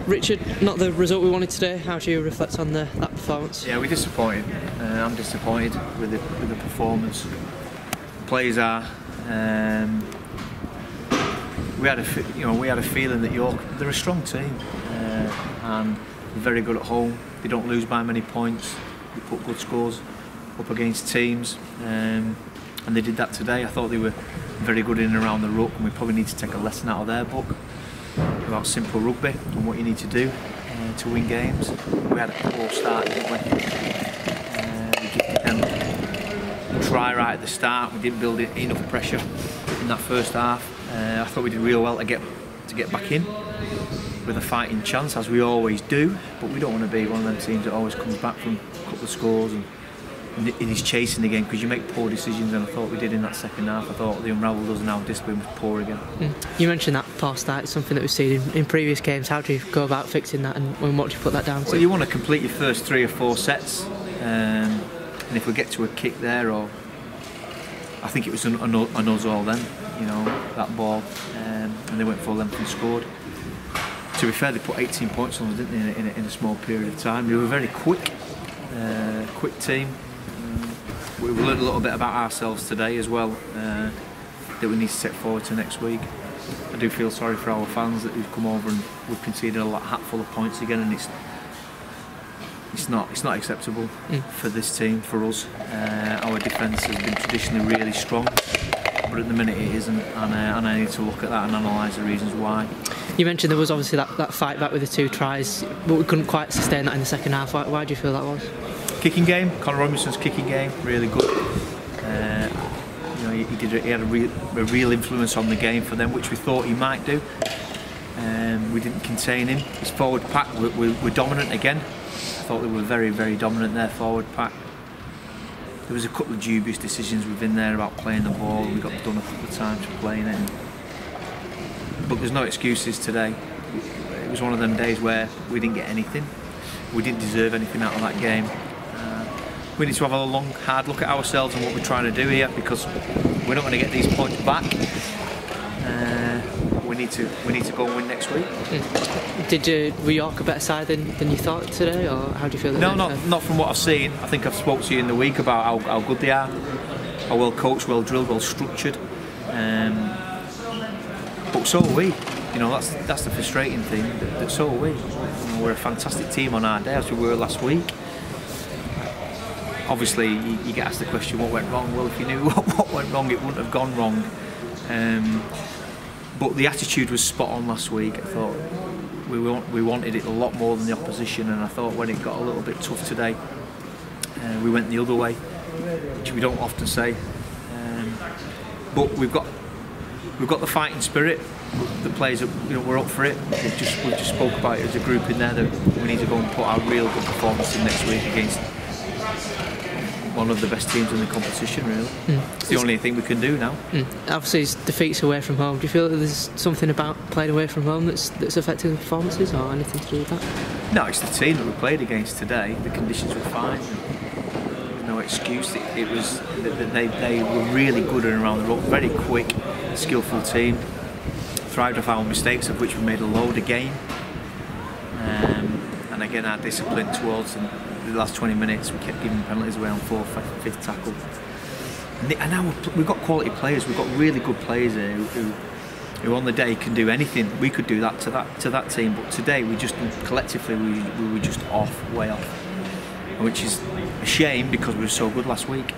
Richard, not the result we wanted today. How do you reflect on that performance? Yeah, we're disappointed. I'm disappointed with the performance. Players are. We had a feeling that they're a strong team and they're very good at home. They don't lose by many points. They put good scores up against teams, and they did that today. I thought they were very good in and around the ruck, and we probably need to take a lesson out of their book about simple rugby and what you need to do to win games. We had a poor start, didn't we? We didn't try right at the start. We didn't build enough pressure in that first half. I thought we did real well to get back in with a fighting chance, as we always do. But we don't want to be one of them teams that always comes back from a couple of scores and is chasing again, because you make poor decisions, and I thought we did in that second half. I thought the unravelled us and our discipline was poor again. You mentioned that poor start. It's something that we've seen in previous games. How do you go about fixing that, and what do you put that down to? Well, you want to complete your first 3 or 4 sets, and if we get to a kick there, or I think it was an us all then, that ball, and they went full length and scored. To be fair, they put 18 points on us, didn't they, in a small period of time. They were a very quick team. We learned a little bit about ourselves today as well, that we need to take forward to next week. I do feel sorry for our fans that we've come over and we've conceded a hatful of points again, and it's not acceptable for this team, for us. Our defence has been traditionally really strong, but at the minute it isn't, and I need to look at that and analyse the reasons why. You mentioned there was obviously that fight back with the 2 tries, but we couldn't quite sustain that in the second half. Why do you feel that was? Kicking game, Conor Robinson's kicking game, really good. He had a real influence on the game for them, which we thought he might do. We didn't contain him. His forward pack were dominant again. I thought they were very, very dominant, their forward pack. There was a couple of dubious decisions within there about playing the ball. We got done a couple of times for playing it. But there's no excuses today. It was one of them days where we didn't get anything. We didn't deserve anything out of that game. We need to have a long, hard look at ourselves and what we're trying to do here, because we're not going to get these points back. We need to go and win next week. Were York a better side than you thought today, or how do you feel? No, not from what I've seen. I think I've spoke to you in the week about how good they are, how well coached, well drilled, well structured. But so are we. That's the frustrating thing. That so are we. We're a fantastic team on our day, as we were last week. Obviously, you get asked the question, what went wrong? Well, if you knew what went wrong, it wouldn't have gone wrong. But the attitude was spot on last week. I thought we wanted it a lot more than the opposition, and I thought when it got a little bit tough today, we went the other way, which we don't often say. But we've got the fighting spirit. The players, we're up for it. We've just spoke about it as a group in there, that we need to go and put our real good performance in next week against one of the best teams in the competition, really. It's the only thing we can do now. Obviously, it's defeats away from home. Do you feel that there's something about playing away from home that's affecting the performances, or anything to do with that? No, it's the team that we played against today. The conditions were fine. There's no excuse. It was they were really good and around the ruck, very quick, skillful team. Thrived off our mistakes, of which we made a load again. And again, our discipline towards them. The last 20 minutes, we kept giving penalties away on 4th, 5th tackle. And now we've got quality players. We've got really good players here who on the day can do anything. We could do that to that team, but today we just collectively we were just way off, which is a shame because we were so good last week.